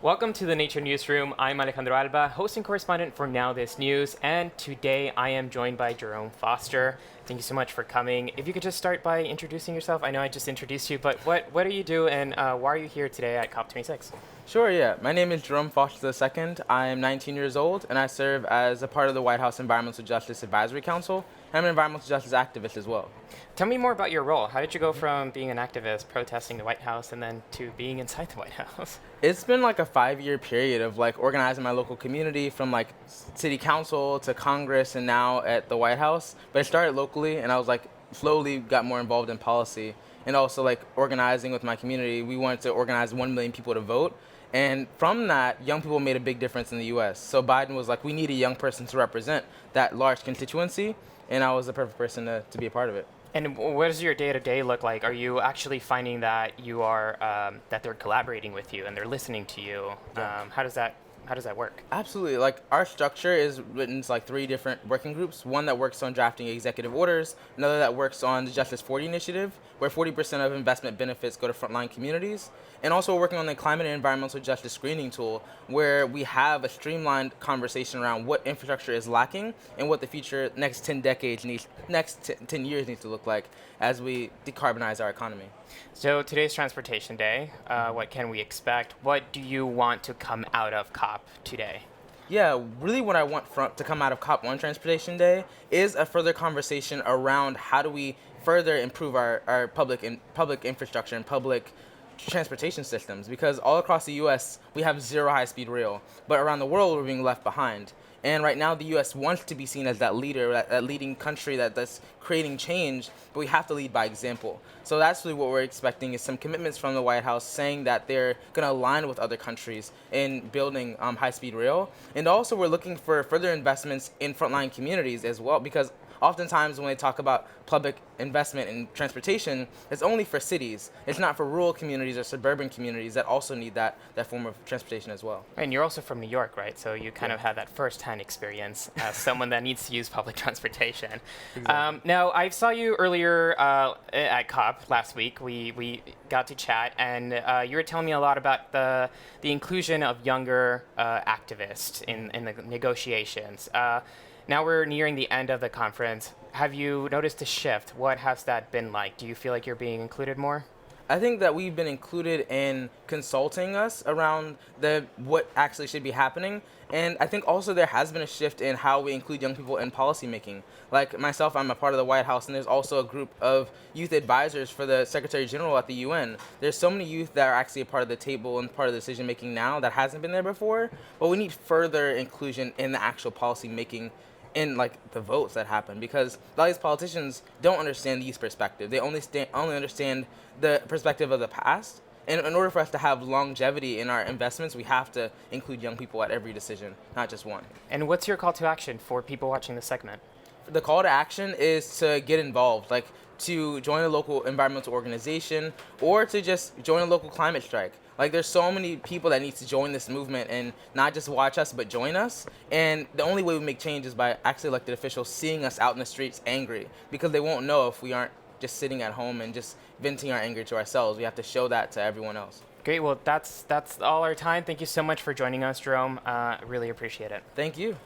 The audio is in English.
Welcome to the Nature Newsroom. I'm Alejandro Alba, host and correspondent for Now This News, and today I am joined by Jerome Foster. Thank you so much for coming. If you could just start by introducing yourself. I know I just introduced you, but what do you do and why are you here today at COP26? Sure, yeah. My name is Jerome Foster II. I am 19 years old, and I serve as a part of the White House Environmental Justice Advisory Council. I'm an environmental justice activist as well. Tell me more about your role. How did you go from being an activist protesting the White House and then to being inside the White House? It's been like a 5-year period of like organizing my local community from like city council to Congress and now at the White House. But it started locally, and I was like slowly got more involved in policy and also like organizing with my community. We wanted to organize 1 million people to vote. And from that, young people made a big difference in the U.S. So Biden was like, we need a young person to represent that large constituency, and I was the perfect person to be a part of it. And what does your day-to-day look like? Are you actually finding that you are that they're collaborating with you and they're listening to you? Yeah. How does that work? Absolutely. Like our structure is written into like 3 different working groups. One that works on drafting executive orders, another that works on the Justice 40 initiative, where 40% of investment benefits go to frontline communities. And also we're working on the climate and environmental justice screening tool, where we have a streamlined conversation around what infrastructure is lacking and what the future next 10 years needs to look like as we decarbonize our economy. So today's Transportation Day. What can we expect? What do you want to come out of COP today? Yeah, really what I want to come out of COP1 Transportation Day is a further conversation around how do we further improve our public infrastructure and public transportation systems, because all across the U.S. we have 0 high-speed rail, but around the world we're being left behind. And right now the U.S. wants to be seen as that leader, that leading country that's creating change, but we have to lead by example. So that's really what we're expecting, is some commitments from the White House saying that they're going to align with other countries in building high-speed rail. And also we're looking for further investments in frontline communities as well, because oftentimes when they talk about public investment in transportation, it's only for cities. It's not for rural communities or suburban communities that also need that form of transportation as well. And you're also from New York, right? So you kind of had that first-hand experience as someone that needs to use public transportation. Exactly. Now, I saw you earlier at COP last week. We got to chat, and you were telling me a lot about the inclusion of younger activists in the negotiations. Now we're nearing the end of the conference. Have you noticed a shift? What has that been like? Do you feel like you're being included more? I think that we've been included in consulting us around what actually should be happening. And I think also there has been a shift in how we include young people in policymaking. Like myself, I'm a part of the White House, and there's also a group of youth advisors for the Secretary General at the UN. There's so many youth that are actually a part of the table and part of the decision making now that hasn't been there before. But we need further inclusion in the actual policy making, in like the votes that happen, because a lot of these politicians don't understand the youth perspective. They only understand the perspective of the past. And in order for us to have longevity in our investments, we have to include young people at every decision, not just one. And what's your call to action for people watching this segment? The call to action is to get involved, like to join a local environmental organization or to just join a local climate strike. Like there's so many people that need to join this movement and not just watch us, but join us. And the only way we make change is by actually elected officials seeing us out in the streets angry, because they won't know if we aren't just sitting at home and just venting our anger to ourselves. We have to show that to everyone else. Great. Well, that's all our time. Thank you so much for joining us, Jerome. Really appreciate it. Thank you.